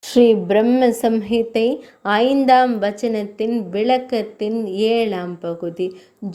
ஸ்ரீ பிரம்ம சம்ஹிதை 5ஆம் வசனத்தின் விளக்கத்தின் 7ஆம் பகுதி.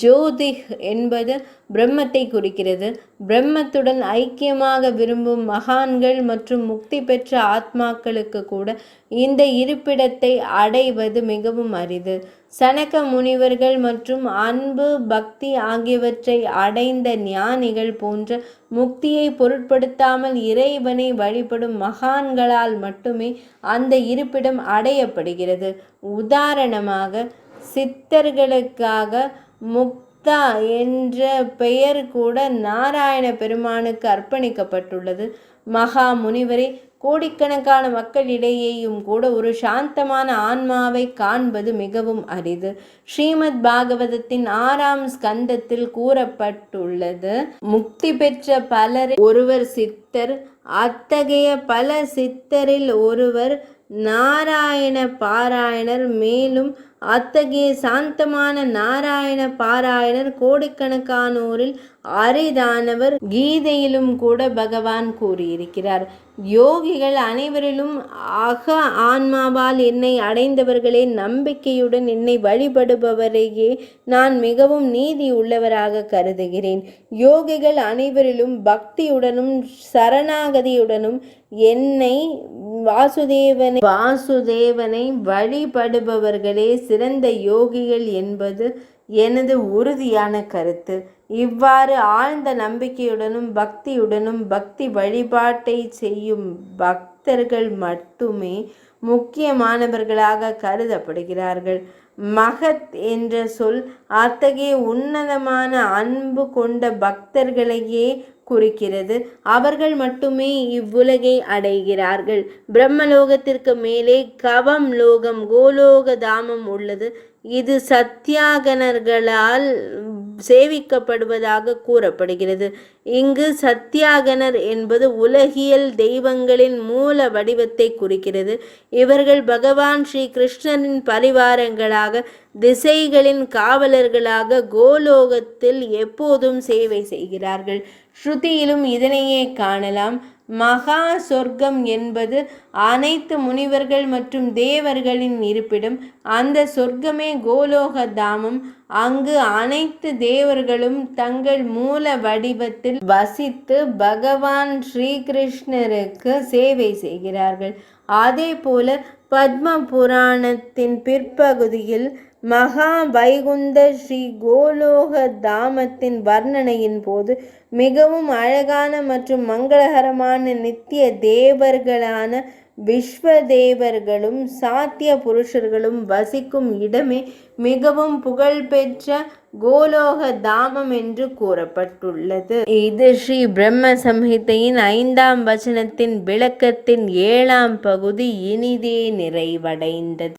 ஜோதிஹ் என்பது பிரம்மத்தை குறிக்கிறது. பிரம்மத்துடன் ஐக்கியமாக விரும்பும் மகான்கள் மற்றும் முக்தி பெற்ற ஆத்மாக்களுக்கு கூட இந்த இருப்பிடத்தை அடைவது மிகவும் அரிது. சனக முனிவர்கள் மற்றும் அன்பு, பக்தி ஆகியவற்றை அடைந்த ஞானிகள் போன்ற முக்தியை பொருட்படுத்தாமல் இறைவனை வழிபடும் மகான்களால் மட்டுமே அந்த இருப்பிடம் அடையப்படுகிறது. உதாரணமாக, சித்தர்களுக்காக முக்தா என்ற பெயர் கூட நாராயண பெருமானுக்கு அர்ப்பணிக்கப்பட்டுள்ளது. மகா முனிவரே, கோடிக்கணக்கான மக்களிடையேயும் கூட ஒரு சாந்தமான ஆன்மாவை காண்பது மிகவும் அரிது. ஸ்ரீமத் பாகவதத்தின் 6ஆம் ஸ்கந்தத்தில் கூறப்பட்டுள்ளது, முக்தி பெற்ற பலரில் ஒருவர் சித்தர். அத்தகைய பல சித்தரில் ஒருவர் நாராயண பாராயணர். மேலும் அத்தகைய சாந்தமான நாராயண பாராயணர் கோடிக்கணக்கானோரில் அரிதானவர். கீதையிலும் கூட பகவான் கூறியிருக்கிறார், யோகிகள் அனைவரிலும் அக ஆன்மாவால் என்னை அடைந்தவர்களே, நம்பிக்கையுடன் என்னை வழிபடுபவரையே நான் மிகவும் நீதி உள்ளவராக கருதுகிறேன். யோகிகள் அனைவரிலும் பக்தியுடனும் சரணாகதியுடனும் என்னை வாசுதேவனை வழிபடுபவர்களே சிறந்த யோகிகள் என்பது எனது உறுதியான கருத்து. இவ்வாறு ஆழ்ந்த நம்பிக்கையுடனும் பக்தியுடனும் பக்தி வழிபாட்டை செய்யும் பக்தர்கள் மட்டுமே முக்கியமானவர்களாக கருதப்படுகிறார்கள். மகத் என்ற சொல் அத்தகைய உன்னதமான அன்பு கொண்ட பக்தர்களையே குறிக்கிறது. அவர்கள் மட்டுமே இவ்வுலகை அடைகிறார்கள். பிரம்மலோகத்திற்கு மேலே கவம் லோகம், கோலோக தாமம் உள்ளது. இது சத்தியாகனர்களால் சேவிக்கப்படுவதாக கூறப்படுகிறது. இங்கு சத்தியாகனர் என்பது உலகியல் தெய்வங்களின் மூல வடிவத்தை குறிக்கிறது. இவர்கள் பகவான் ஸ்ரீ கிருஷ்ணரின் பரிவாரங்களாக, திசைகளின் காவலர்களாக கோலோகத்தில் எப்போதும் சேவை செய்கிறார்கள். ஸ்ருதியிலும் இதனையே காணலாம். மகா சொர்க்கம் என்பது அனைத்து முனிவர்கள் மற்றும் தேவர்களின் இருப்பிடம். அந்த சொர்க்கமே கோலோக தாமம். அங்கு அனைத்து தேவர்களும் தங்கள் மூல வடிவத்தில் வசித்து பகவான் ஸ்ரீகிருஷ்ணருக்கு சேவை செய்கிறார்கள். அதே போல பத்ம புராணத்தின் பிற்பகுதியில் மகா வைகுந்த ஸ்ரீ கோலோக தாமத்தின் வர்ணனையின் போது மிகவும் அழகான மற்றும் மங்களகரமான நித்திய தேவர்களான விஸ்வதேவர்களும் சாத்திய புருஷர்களும் வசிக்கும் இடமே மிகவும் புகழ்பெற்ற கோலோக தாமம் என்று கூறப்பட்டுள்ளது. இது ஸ்ரீ பிரம்ம சம்ஹிதையின் 5ஆம் வசனத்தின் விளக்கத்தின் 7ஆம் பகுதி இனிதே நிறைவடைந்தது.